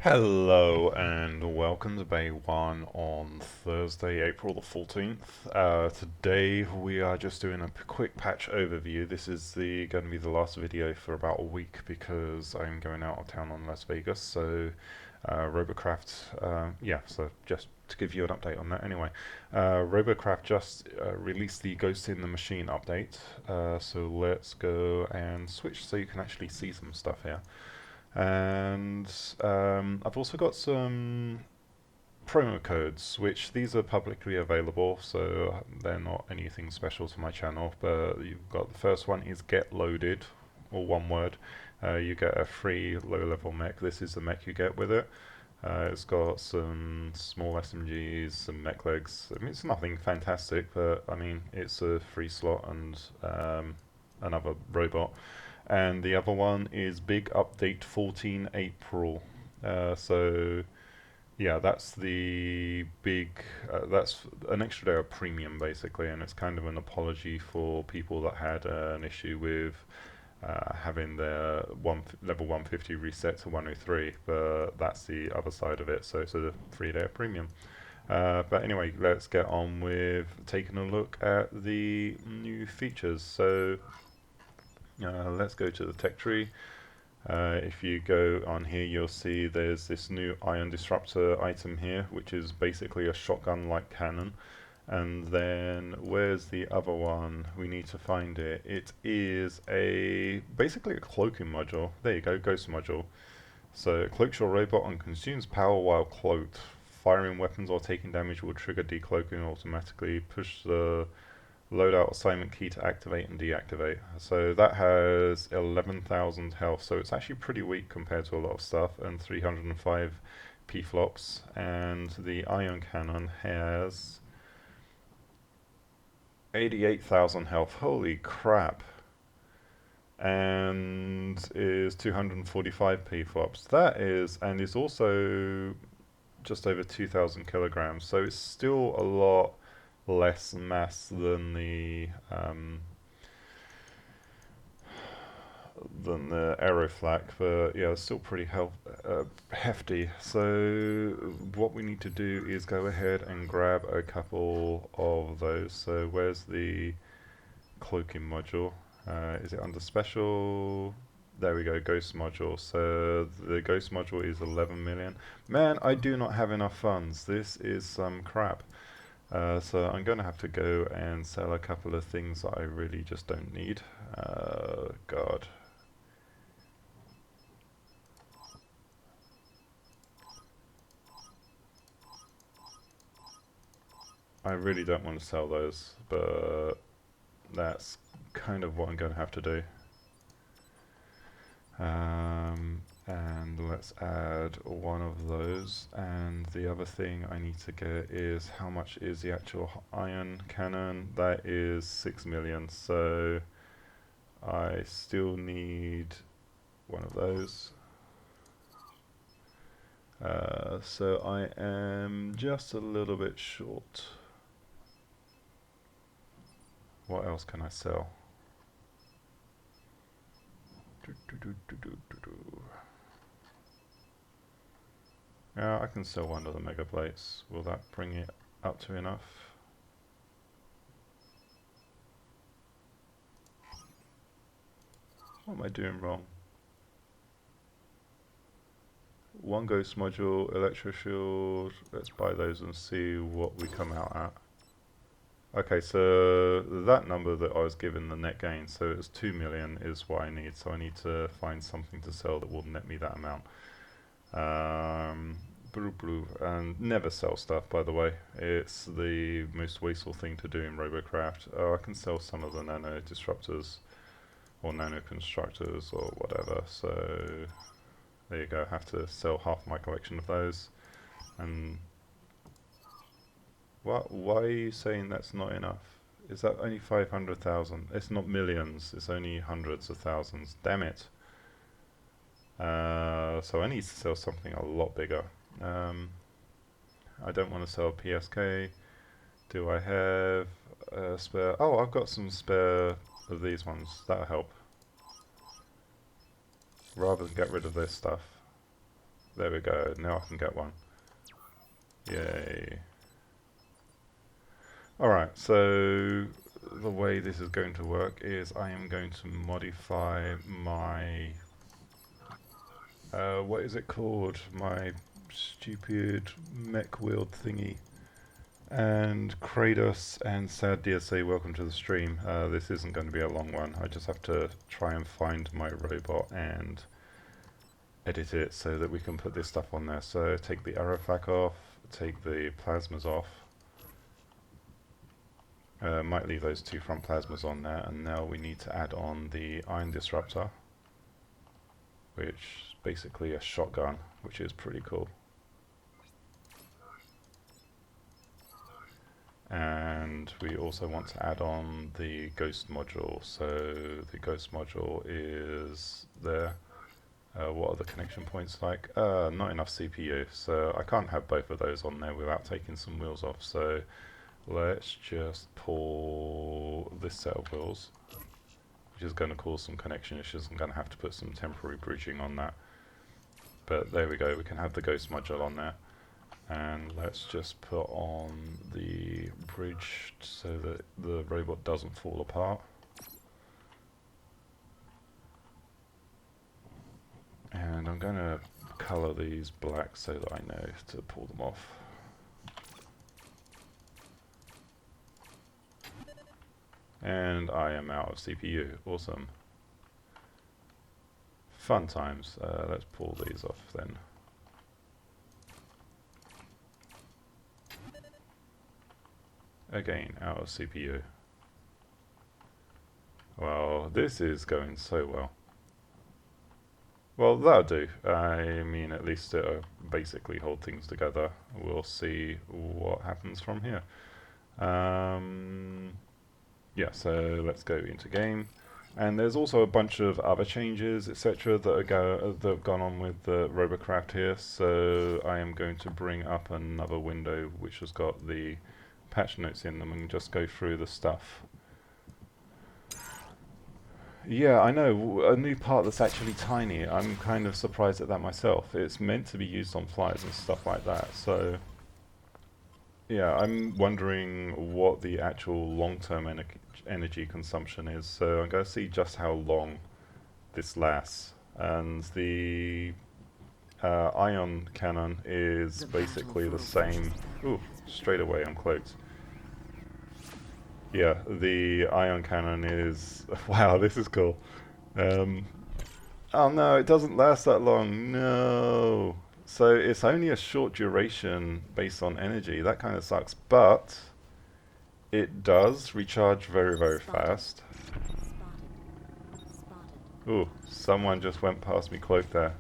Hello and welcome to Bay 1 on Thursday, April the 14th. Today we are just doing a quick patch overview. This is going to be the last video for about a week because I'm going out of town on Las Vegas. So Robocraft, so just to give you an update on that anyway. Robocraft just released the Ghost in the Machine update. So let's go and switch so you can actually see some stuff here. And I've also got some promo codes, which these are publicly available, so they're not anything special to my channel. But you've got the first one is GETLOADED, or one word. You get a free low-level mech. This is the mech you get with it. It's got some small SMGs, some mech legs. I mean, it's nothing fantastic, but I mean, it's a free slot and another robot. And the other one is Big Update 14 April. So yeah, that's the big. That's an extra day of premium basically, and it's kind of an apology for people that had an issue with having their level 150 reset to 103. But that's the other side of it. So it's a 3-day of premium. But anyway, let's get on with taking a look at the new features. So let's go to the tech tree. If you go on here, you'll see there's this new ion disruptor item here, which is basically a shotgun-like cannon. And then where's the other one? We need to find it. It is basically a cloaking module. There you go, ghost module. So it cloaks your robot and consumes power while cloaked. Firing weapons or taking damage will trigger decloaking automatically. Push the loadout assignment key to activate and deactivate. So that has 11,000 health, so it's actually pretty weak compared to a lot of stuff, and 305 P-flops. And the ion cannon has 88,000 health, holy crap, and is 245 P-flops. That is, and is also just over 2,000 kilograms, so it's still a lot less mass than the Aeroflak, but yeah, it's still pretty hefty. So what we need to do is go ahead and grab a couple of those. So where's the cloaking module? Is it under special? There we go, ghost module. So the ghost module is 11 million. Man, I do not have enough funds. This is some crap. So I'm going to have to go and sell a couple of things that I really just don't need. God. I really don't want to sell those, but that's kind of what I'm going to have to do. And let's add one of those, and the other thing I need to get is how much is the actual ion cannon. That is 6 million, so I still need one of those. So I am just a little bit short. What else can I sell? Yeah, I can sell one of the mega plates. Will that bring it up to enough? What am I doing wrong? One ghost module, electro shield. Let's buy those and see what we come out at. Okay, so that number that I was given, the net gain, so it's 2 million is what I need. So I need to find something to sell that will net me that amount. And never sell stuff, by the way. It's the most wasteful thing to do in Robocraft. Oh, I can sell some of the nano disruptors or nano constructors or whatever. So there you go. I have to sell half my collection of those. And why are you saying that's not enough? Is that only 500,000? It's not millions. It's only hundreds of thousands. Damn it. So I need to sell something a lot bigger. I don't want to sell PSK. Do I have a spare? Oh, I've got some spare of these ones. That'll help. Rather than get rid of this stuff. There we go. Now I can get one. Yay. Alright, so the way this is going to work is I am going to modify my... what is it called? My stupid mech wield thingy. And Kratos and Sad DSA, welcome to the stream. This isn't going to be a long one. I just have to try and find my robot and edit it so that we can put this stuff on there. So take the aerofac off, take the plasmas off. Might leave those two front plasmas on there, and now we need to add on the ion disruptor, which is basically a shotgun, which is pretty cool. And we also want to add on the ghost module. So the ghost module is there. What are the connection points like? Not enough CPU, so I can't have both of those on there without taking some wheels off. So let's just pull this set of wheels, which is going to cause some connection issues. I'm going to have to put some temporary bridging on that. But there we go, we can have the ghost module on there. And let's just put on the bridge so that the robot doesn't fall apart. And I'm going to colour these black so that I know to pull them off. And I am out of CPU. Awesome. Fun times. Let's pull these off then. Again, out of CPU. Well, this is going so well. Well, that'll do. I mean, at least it'll basically hold things together. We'll see what happens from here. Yeah, so let's go into game. And there's also a bunch of other changes, etc., that have gone on with the Robocraft here. So I am going to bring up another window which has got the patch notes in them and just go through the stuff. Yeah, I know, a new part that's actually tiny. I'm kind of surprised at that myself. It's meant to be used on flights and stuff like that, so... Yeah, I'm wondering what the actual long-term energy consumption is, so I'm going to see just how long this lasts. And the ion cannon is basically the same... Ooh, straight away I'm cloaked. Yeah, the ion cannon is... Wow, this is cool. Oh no, it doesn't last that long. No. So it's only a short duration based on energy. That kind of sucks. But it does recharge very, very fast. Ooh, someone just went past me cloaked there.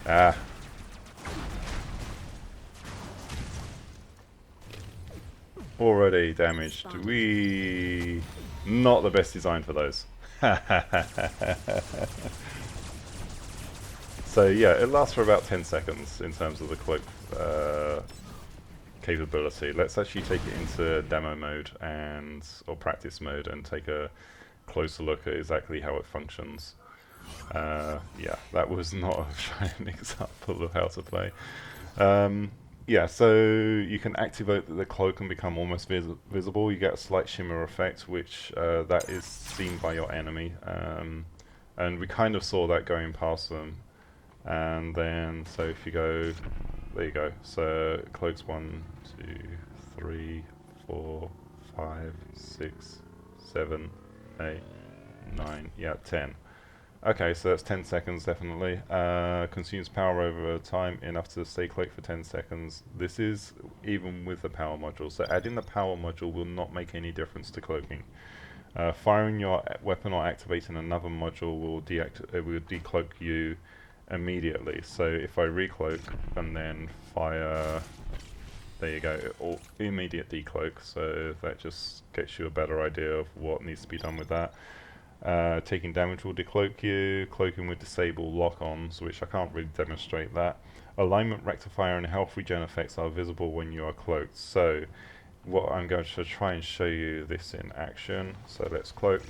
Ah. Already damaged. Not the best design for those. So yeah, it lasts for about 10 seconds in terms of the cloak capability. Let's actually take it into demo mode or practice mode and take a closer look at exactly how it functions. Yeah, that was not a shining example of how to play. Yeah, so you can activate the cloak and become almost visible. You get a slight shimmer effect, which that is seen by your enemy. And we kind of saw that going past them. And then, so if you go, there you go. So cloaks 1, 2, 3, 4, 5, 6, 7, 8, 9, yeah, 10. Okay, so that's 10 seconds definitely. Consumes power over time enough to stay cloaked for 10 seconds. This is even with the power module. So adding the power module will not make any difference to cloaking. Firing your weapon or activating another module will decloak you immediately. So if I recloak and then fire, there you go, immediate decloak. So that just gets you a better idea of what needs to be done with that. Taking damage will decloak you. Cloaking with disable lock-ons, which I can't really demonstrate that. Alignment rectifier and health regen effects are visible when you are cloaked. So what I'm going to try and show you this in action. So let's cloak.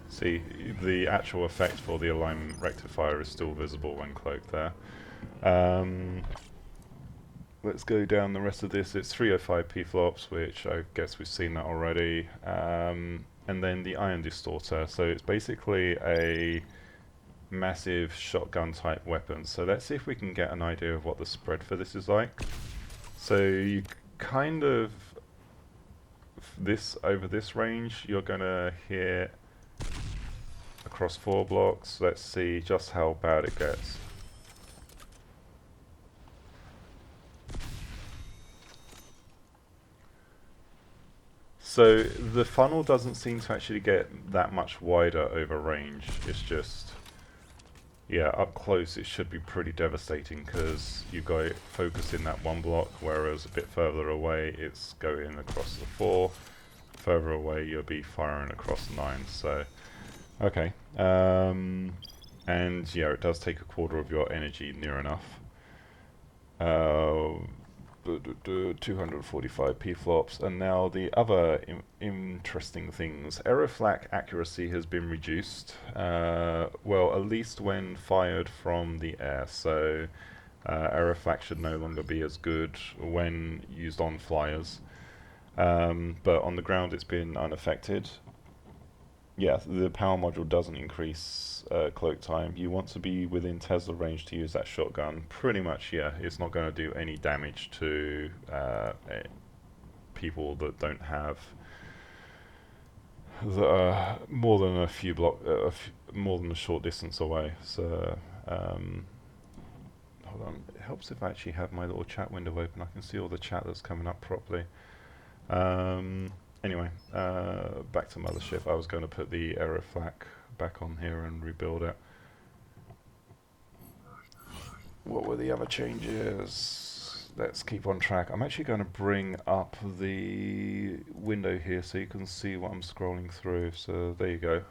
See, the actual effect for the alignment rectifier is still visible when cloaked there. Let's go down the rest of this. It's 305 p-flops, which I guess we've seen that already. And then the ion distorter. So it's basically a massive shotgun type weapon. So let's see if we can get an idea of what the spread for this is like. So you kind of, over this range, you're going to hit across 4 blocks. Let's see just how bad it gets. So the funnel doesn't seem to actually get that much wider over range. It's just, yeah, up close it should be pretty devastating because you got it focused in that 1 block, whereas a bit further away it's going across the 4. Further away you'll be firing across 9. So, okay. And yeah, it does take a quarter of your energy near enough. 245 p-flops, and now the other interesting things. Aeroflak accuracy has been reduced, well, at least when fired from the air, so Aeroflak should no longer be as good when used on flyers, but on the ground it's been unaffected. Yeah, the power module doesn't increase cloak time. You want to be within Tesla range to use that shotgun. Pretty much, yeah, it's not going to do any damage to people that don't have more than a few more than a short distance away. So, hold on. It helps if I actually have my little chat window open. I can see all the chat that's coming up properly. Anyway, back to Mothership. I was going to put the Aeroflak back on here and rebuild it. What were the other changes? Let's keep on track. I'm actually going to bring up the window here so you can see what I'm scrolling through. So there you go.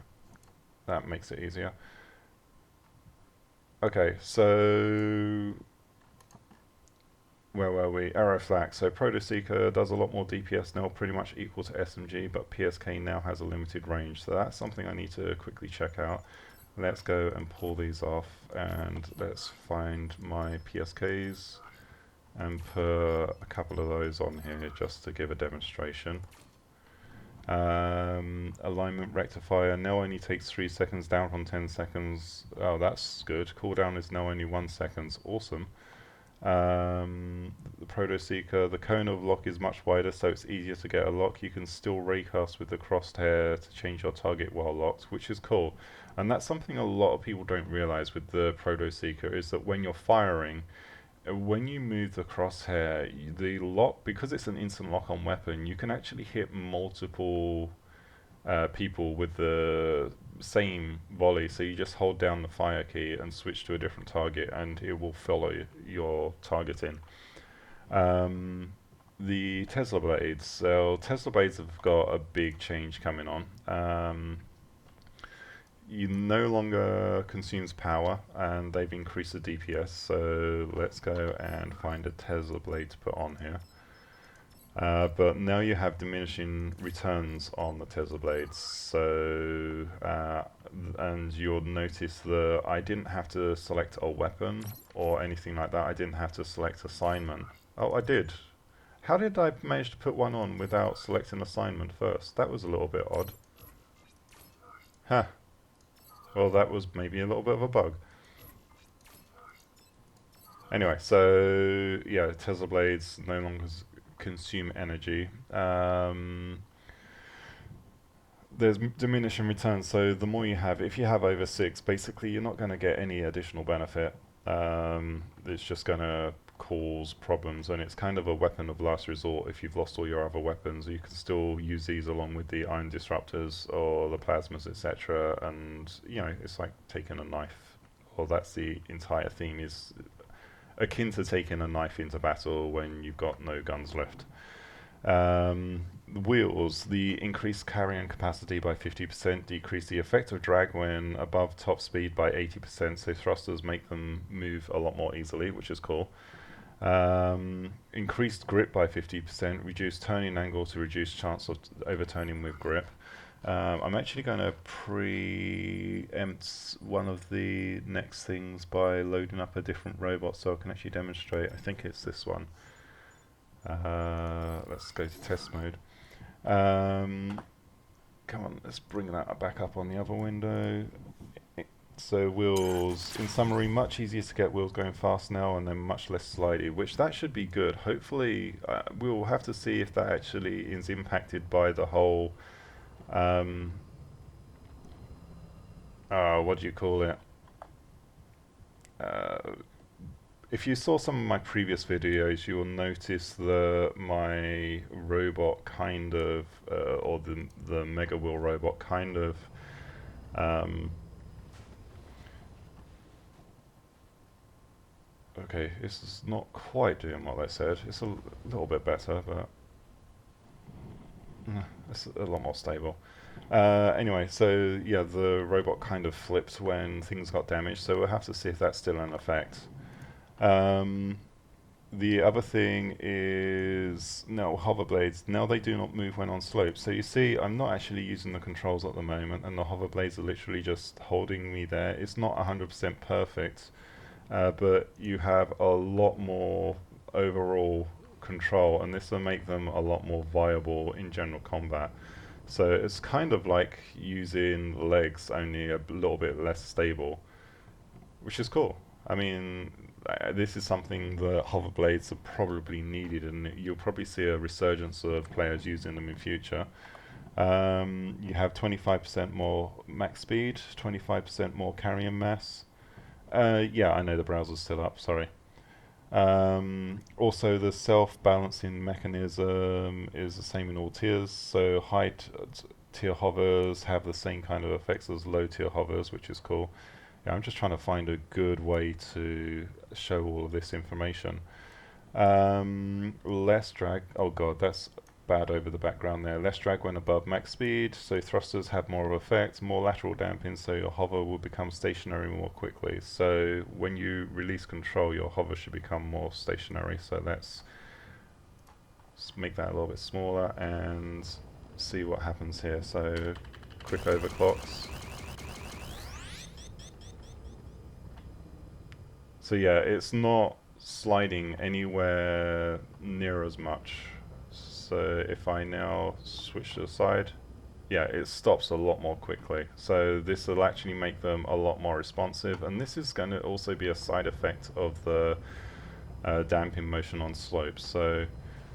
That makes it easier. Okay, so where were we? Aeroflak. So Protoseeker does a lot more DPS now, pretty much equal to SMG, but PSK now has a limited range. So that's something I need to quickly check out. Let's go and pull these off, and let's find my PSKs and put a couple of those on here just to give a demonstration. Alignment rectifier now only takes 3 seconds, down from 10 seconds. Oh, that's good. Cooldown is now only 1 second. Awesome. The Protoseeker, the cone of lock is much wider, so it's easier to get a lock. You can still raycast with the crosshair to change your target while locked, which is cool. And that's something a lot of people don't realize with the Protoseeker, is that when you're firing, when you move the crosshair, the lock, because it's an instant lock on weapon, you can actually hit multiple people with the same volley. So you just hold down the fire key and switch to a different target, and it will follow your targeting. The Tesla blades. So Tesla blades have got a big change coming on. You no longer consumes power, and they've increased the DPS. So let's go and find a Tesla blade to put on here. But now you have diminishing returns on the Tesla blades, so and you'll notice that I didn't have to select a weapon or anything like that. I didn't have to select assignment. Oh, I did. How did I manage to put one on without selecting assignment first? That was a little bit odd. Huh. Well, that was maybe a little bit of a bug. Anyway, so yeah, Tesla blades no longer consume energy. There's diminishing returns, so the more you have, if you have over 6, basically you're not going to get any additional benefit. It's just going to cause problems, and it's kind of a weapon of last resort. If you've lost all your other weapons, you can still use these along with the iron disruptors or the plasmas, etc. And you know, it's like taking a knife. Well, that's the entire theme, is akin to taking a knife into battle when you've got no guns left. Wheels, the increased carrying capacity by 50%, decrease the effective drag when above top speed by 80%, so thrusters make them move a lot more easily, which is cool. Increased grip by 50%, reduced turning angle to reduce chance of overturning with grip. I'm actually going to preempt one of the next things by loading up a different robot so I can actually demonstrate. I think it's this one. Let's go to test mode. Come on, let's bring that back up on the other window. So wheels, in summary, much easier to get wheels going fast now, and then much less slidey, which that should be good. Hopefully, we'll have to see if that actually is impacted by the whole, what do you call it? If you saw some of my previous videos, you will notice that my robot kind of, or the Mega Wheel robot kind of, okay, this is not quite doing what I said. It's a little bit better, but it's a lot more stable. Anyway, so yeah, the robot kind of flipped when things got damaged, so we'll have to see if that's still in effect. The other thing is, no, hover blades, now they do not move when on slopes. So you see, I'm not actually using the controls at the moment, and the hover blades are literally just holding me there. It's not 100% perfect, but you have a lot more overall control, and this will make them a lot more viable in general combat. So it's kind of like using legs, only a little bit less stable, which is cool. I mean, this is something that hover blades are probably needed, and you'll probably see a resurgence of players using them in future. You have 25% more max speed, 25% more carrying mass. Yeah, I know the browser's still up, sorry. Also, the self-balancing mechanism is the same in all tiers, so high tier hovers have the same kind of effects as low tier hovers, which is cool. Yeah, I'm just trying to find a good way to show all of this information. Less drag, oh god, that's bad over the background there. Less drag when above max speed, so thrusters have more of effect, more lateral damping, so your hover will become stationary more quickly. So when you release control, your hover should become more stationary. So let's make that a little bit smaller and see what happens here. So quick overclocks. So yeah, it's not sliding anywhere near as much. So if I now switch to the side, yeah, it stops a lot more quickly. So this will actually make them a lot more responsive, and this is going to also be a side effect of the damping motion on slopes. So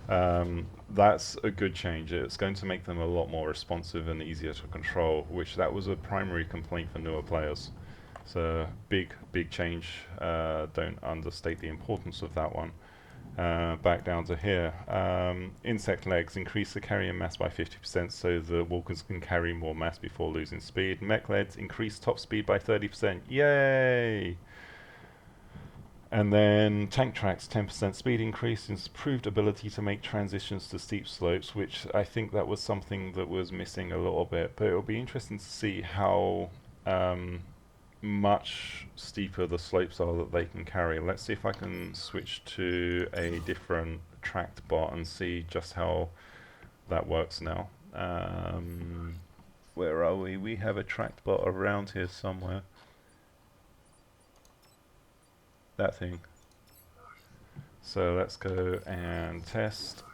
that's a good change. It's going to make them a lot more responsive and easier to control, which that was a primary complaint for newer players. So big change. Don't understate the importance of that one. Back down to here. Insect legs increase the carrying mass by 50% so the walkers can carry more mass before losing speed. Mech legs increase top speed by 30%. Yay! And then tank tracks, 10% speed increase, improved ability to make transitions to steep slopes, which I think that was something that was missing a little bit. But it'll be interesting to see how much steeper the slopes are that they can carry. Let's see if I can switch to a different tracked bot and see just how that works now. Where are we? We have a tracked bot around here somewhere. That thing. So let's go and test.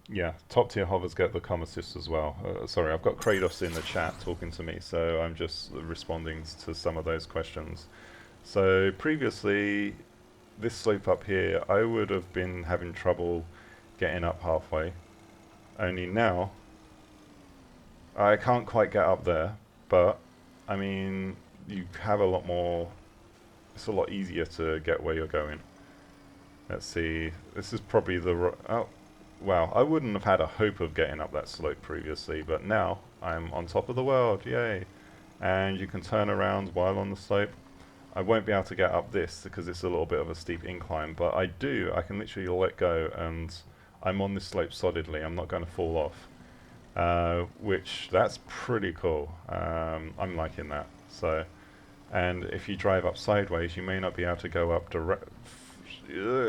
Yeah, top tier hovers get the comm assist as well. Sorry, I've got Kratos in the chat talking to me, so I'm just responding to some of those questions. So previously, this slope up here, I would have been having trouble getting up halfway. Only now, I can't quite get up there, but I mean, you have a lot more, it's a lot easier to get where you're going. Let's see, this is probably the, oh, wow, I wouldn't have had a hope of getting up that slope previously, but now I'm on top of the world, yay. And you can turn around while on the slope. I won't be able to get up this because it's a little bit of a steep incline, but I can literally let go and I'm on this slope solidly, I'm not going to fall off. Which, that's pretty cool. I'm liking that. So, And if you drive up sideways, you may not be able to go up direct.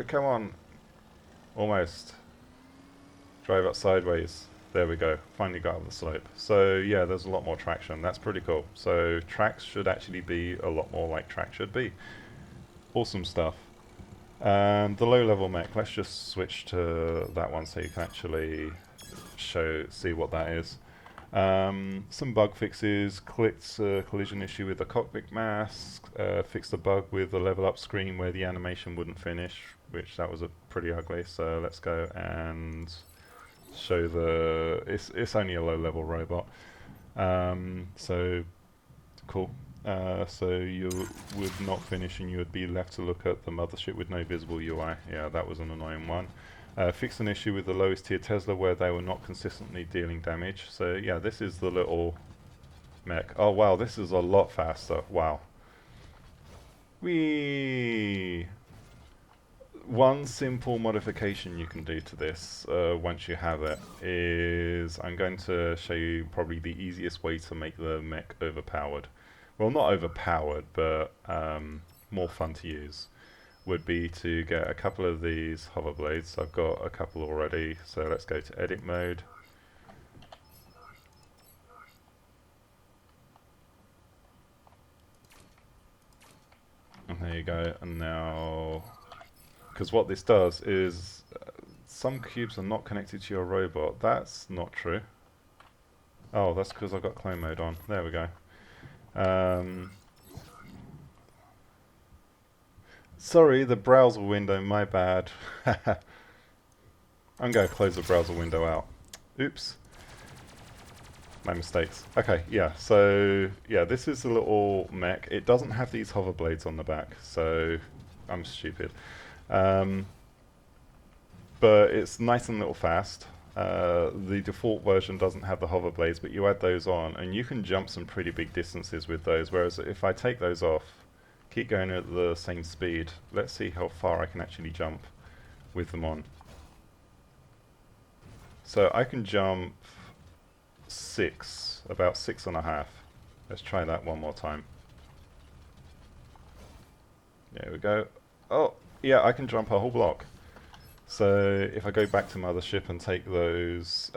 Come on. Almost. Drive up sideways. There we go. Finally got up the slope. So yeah, there's a lot more traction. That's pretty cool. So tracks should actually be a lot more like track should be. Awesome stuff. And the low-level mech, let's just switch to that one so you can actually see what that is. Some bug fixes, clicked a collision issue with the cockpit mask, fixed a bug with the level up screen where the animation wouldn't finish, which that was pretty ugly. So let's go and show it's only a low level robot. So cool. So you would not finish and you would be left to look at the mothership with no visible UI. Yeah, that was an annoying one. Fixed an issue with the lowest tier Tesla where they were not consistently dealing damage. So yeah, this is the little mech. Oh wow, this is a lot faster. Wow. Whee! One simple modification you can do to this once you have it is I'm going to show you probably the easiest way to make the mech overpowered. Well, not overpowered, but more fun to use. Would be to get a couple of these hover blades. I've got a couple already, so let's go to edit mode. And there you go, and now, because what this does is, some cubes are not connected to your robot. That's not true. Oh, that's because I've got clone mode on. There we go. Sorry, the browser window, my bad. I'm going to close the browser window out. Oops. My mistakes. Okay, yeah, so, yeah, this is a little mech. It doesn't have these hover blades on the back, so I'm stupid. But it's nice and little fast. The default version doesn't have the hover blades, but you add those on, and you can jump some pretty big distances with those, whereas if I take those off, keep going at the same speed, let's see how far I can actually jump with them on. So I can jump about 6.5. Let's try that one more time. There we go. Oh, yeah, I can jump a whole block. So if I go back to Mothership and take those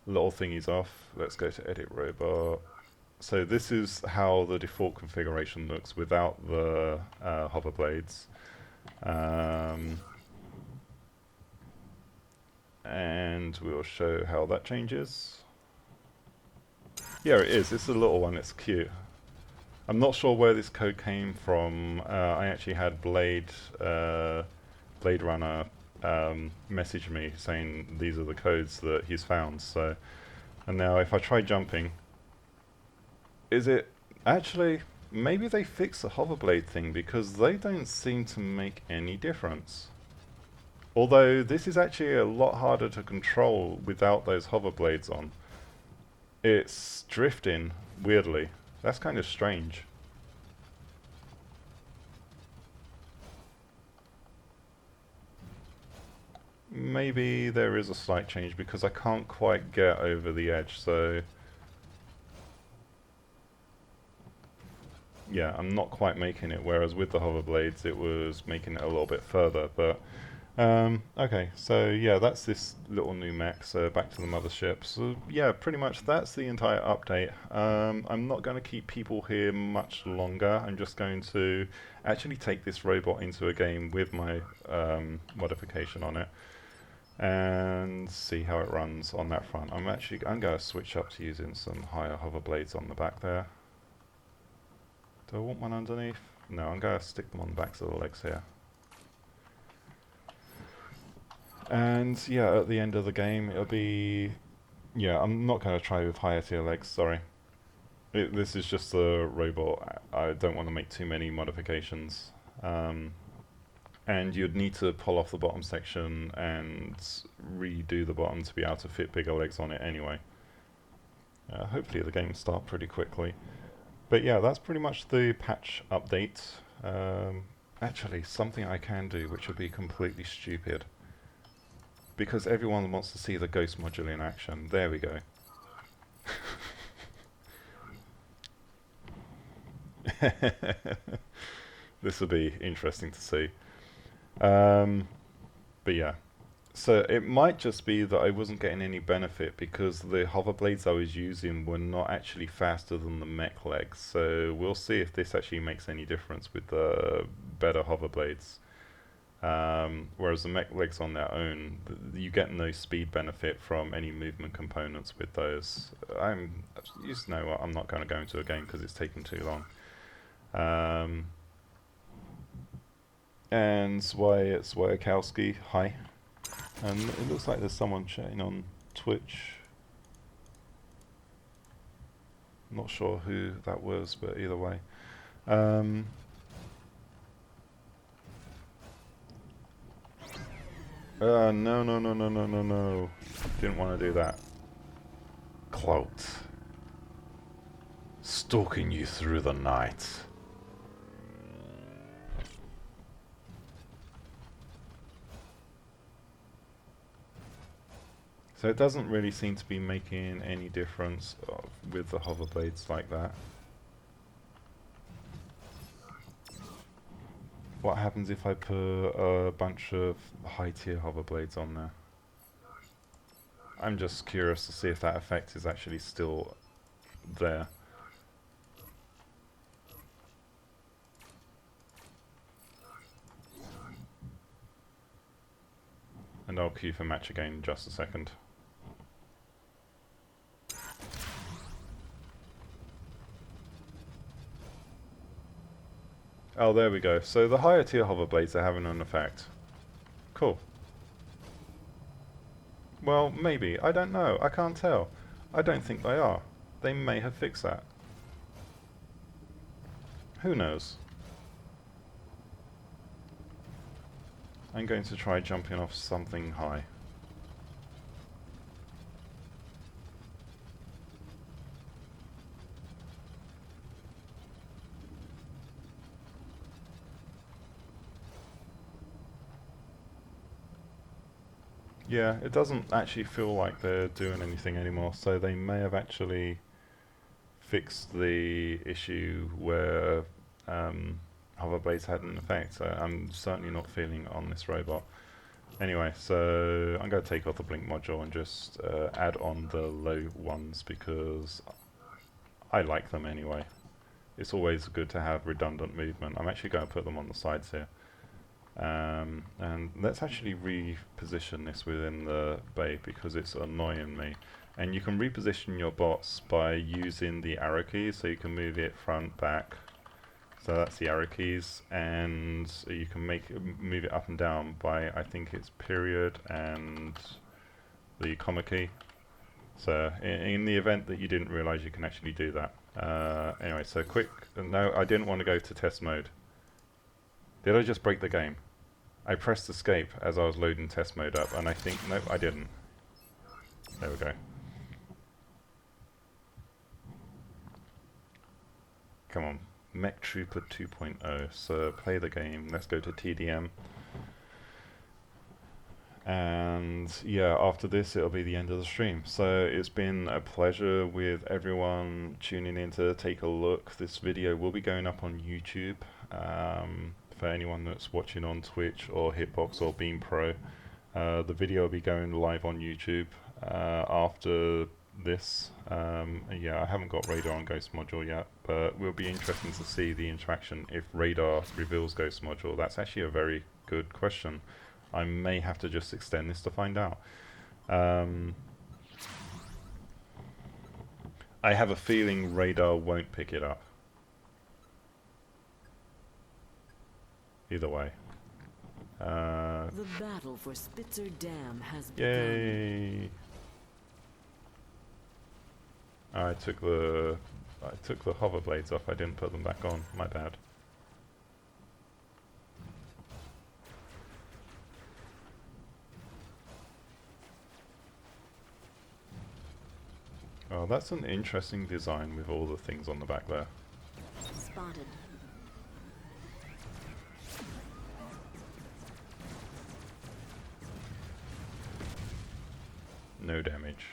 little thingies off, let's go to Edit Robot. So this is how the default configuration looks without the hover blades. And we'll show how that changes. Yeah, it is. It's a little one. It's cute. I'm not sure where this code came from. I actually had Blade Runner message me saying these are the codes that he's found. So, and now if I try jumping, is it actually, maybe they fixed the hoverblade thing because they don't seem to make any difference. Although this is actually a lot harder to control without those hoverblades on. It's drifting weirdly. That's kind of strange. Maybe there is a slight change because I can't quite get over the edge, so yeah, I'm not quite making it, whereas with the hover blades it was making it a little bit further, but okay, so yeah, that's this little new mech, so back to the mothership. So yeah, pretty much that's the entire update. I'm not going to keep people here much longer. I'm just going to actually take this robot into a game with my modification on it and see how it runs on that front. I'm going to switch up to using some higher hover blades on the back there. Do I want one underneath? No, I'm going to stick them on the backs of the legs here. And yeah, at the end of the game, it'll be... Yeah, I'm not going to try with higher tier legs, sorry. This is just a robot. I don't want to make too many modifications. And you'd need to pull off the bottom section and redo the bottom to be able to fit bigger legs on it anyway. Hopefully the game will start pretty quickly. But yeah, that's pretty much the patch update. Actually, something I can do which would be completely stupid, because everyone wants to see the ghost module in action. There we go. This will be interesting to see. But yeah. So it might just be that I wasn't getting any benefit because the hover blades I was using were not actually faster than the mech legs. So we'll see if this actually makes any difference with the better hover blades. Whereas the mech legs on their own, you get no speed benefit from any movement components with those. You just know what, I'm not going to go into a game because it's taking too long. And Swayakowski, hi. And it looks like there's someone chatting on Twitch. Not sure who that was, but either way. No. Didn't want to do that. Cloaked. Stalking you through the night. So it doesn't really seem to be making any difference with the hover blades like that. What happens if I put a bunch of high tier hover blades on there? I'm just curious to see if that effect is actually still there. And I'll queue for match again in just a second. Oh, there we go. So the higher tier hover blades are having an effect. Cool. Well, maybe. I don't know. I can't tell. I don't think they are. They may have fixed that. Who knows? I'm going to try jumping off something high. Yeah, it doesn't actually feel like they're doing anything anymore, so they may have actually fixed the issue where hover blades had an effect. I'm certainly not feeling it on this robot. Anyway, so I'm going to take off the blink module and just add on the low ones because I like them anyway. It's always good to have redundant movement. I'm actually going to put them on the sides here. And let's actually reposition this within the bay because it's annoying me. And you can reposition your bots by using the arrow keys, so you can move it front, back. So that's the arrow keys, and you can move it up and down by, I think it's period and the comma key. So in the event that you didn't realize you can actually do that. Anyway, so quick, no, I didn't want to go to test mode. Did I just break the game? I pressed escape as I was loading test mode up, and I think, nope, I didn't. There we go. Come on, Mech Trooper 2.0, so play the game, let's go to TDM. And yeah, after this it'll be the end of the stream. So it's been a pleasure with everyone tuning in to take a look. This video will be going up on YouTube. For anyone that's watching on Twitch or Hitbox or Beam Pro, the video will be going live on YouTube after this. Yeah, I haven't got Radar on Ghost Module yet, but it will be interesting to see the interaction if Radar reveals Ghost Module. That's actually a very good question. I may have to just extend this to find out. I have a feeling Radar won't pick it up. Either way. The battle for Spitzer Dam has begun. Yay! I took the hover blades off. I didn't put them back on. My bad. Oh, that's an interesting design with all the things on the back there. Spotted. No damage.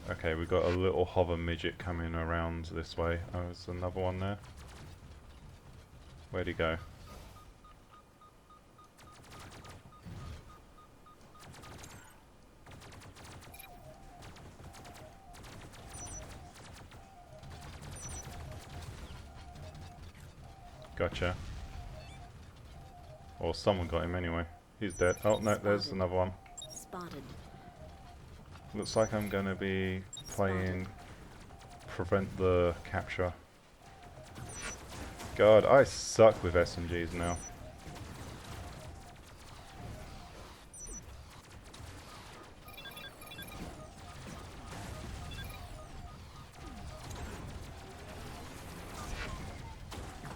Okay. Okay, we've got a little hover midget coming around this way. Oh, there's another one there. Where'd he go? Gotcha. Or someone got him anyway. He's dead. Oh no, there's another one. Spotted. Looks like I'm gonna be playing prevent the capture. God, I suck with SMGs now.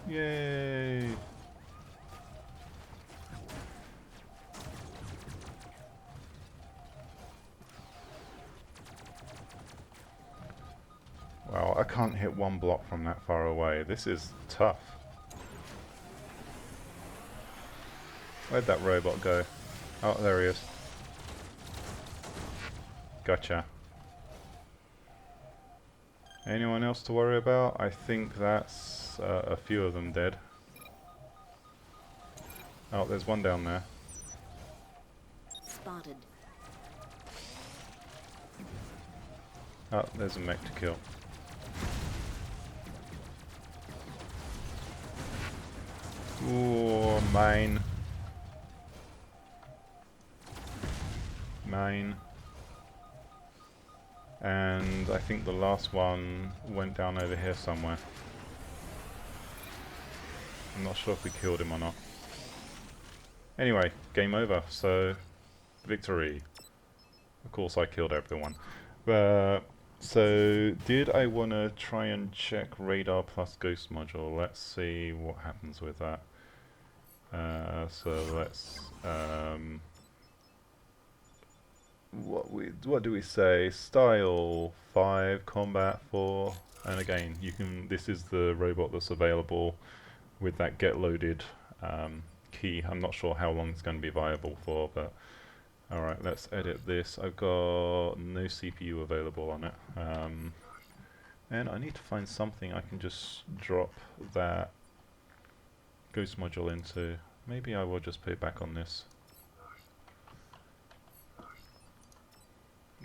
Yay! Wow, I can't hit one block from that far away. This is tough. Where'd that robot go? Oh, there he is. Gotcha. Anyone else to worry about? I think that's a few of them dead. Oh, there's one down there. Spotted. Oh, there's a mech to kill. Ooh, mine. Mine. And I think the last one went down over here somewhere. I'm not sure if we killed him or not. Anyway, game over, so victory. Of course I killed everyone. So did I want to try and check radar plus ghost module? Let's see what happens with that. So let's what do we say? Style 5, combat 4, and again you can. This is the robot that's available with that get loaded key. I'm not sure how long it's going to be viable for, but alright, let's edit this. I've got no CPU available on it, and I need to find something I can just drop that ghost module into. Maybe I will just put it back on this.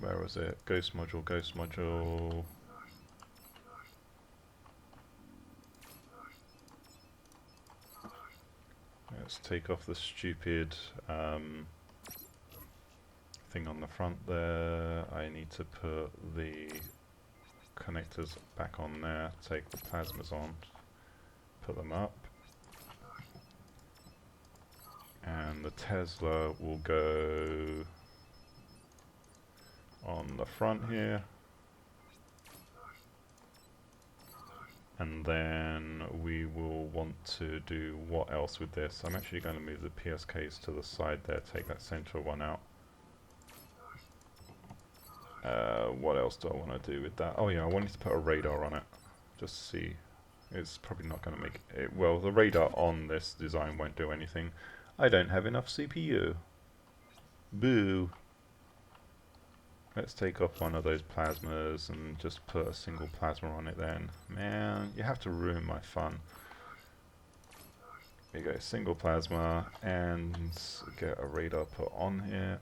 Where was it? Ghost module, ghost module. Let's take off the stupid thing on the front there. I need to put the connectors back on there, take the plasmas on, put them up. And the Tesla will go on the front here. And then we will want to do what else with this? I'm actually going to move the PSKs to the side there, take that center one out. What else do I want to do with that? Oh yeah, I wanted to put a radar on it. Just see. It's probably not going to make it. Well, the radar on this design won't do anything. I don't have enough CPU. Boo. Let's take off one of those plasmas and just put a single plasma on it then. Man, you have to ruin my fun. There you go, single plasma, and get a radar put on here.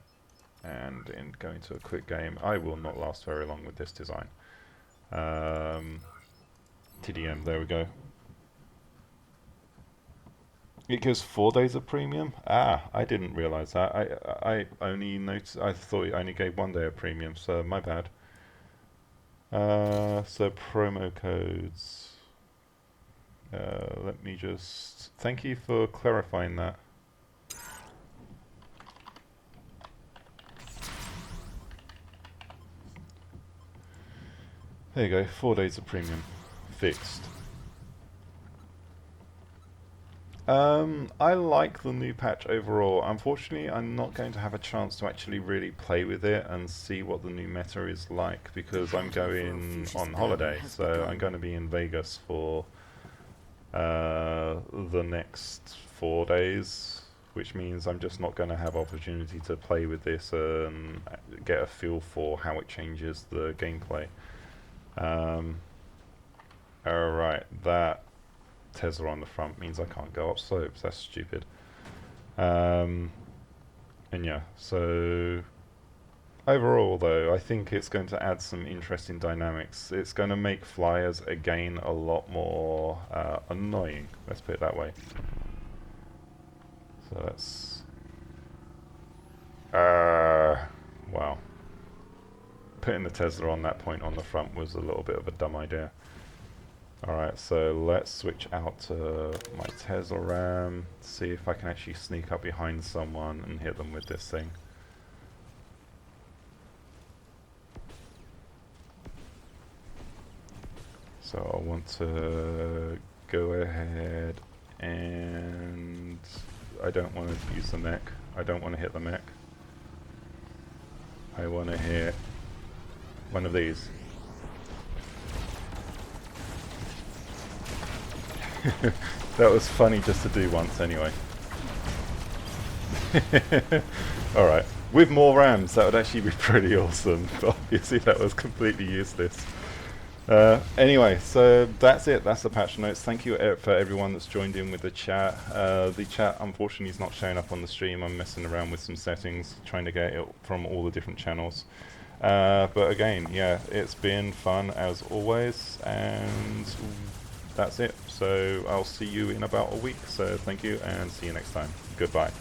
And in going to a quick game, I will not last very long with this design. TDM, there we go. It gives 4 days of premium? Ah, I didn't realize that. I only noticed, I thought it only gave 1 day of premium, so my bad. So promo codes. Let me just, thank you for clarifying that. There you go, 4 days of premium. Fixed. I like the new patch overall. Unfortunately, I'm not going to have a chance to actually really play with it and see what the new meta is like because I'm going on holiday. So I'm going to be in Vegas for the next 4 days. which means I'm just not going to have opportunity to play with this and get a feel for how it changes the gameplay. Alright, that Tesla on the front means I can't go up slopes. That's stupid. And yeah, so overall though, I think it's going to add some interesting dynamics. It's going to make flyers again a lot more annoying, let's put it that way. So that's wow. Putting the Tesla on that point on the front was a little bit of a dumb idea. Alright, so let's switch out to my Tesla RAM, see if I can actually sneak up behind someone and hit them with this thing. So I want to go ahead and I don't want to use the mech. I don't want to hit the mech. I want to hit one of these. That was funny just to do once anyway. Alright, with more RAMs that would actually be pretty awesome, but obviously that was completely useless. Anyway, so that's it. That's the patch notes. Thank you for everyone that's joined in with the chat. The chat unfortunately is not showing up on the stream. I'm messing around with some settings, trying to get it from all the different channels. But again, yeah, it's been fun as always, and that's it. So I'll see you in about a week. So thank you and see you next time. Goodbye.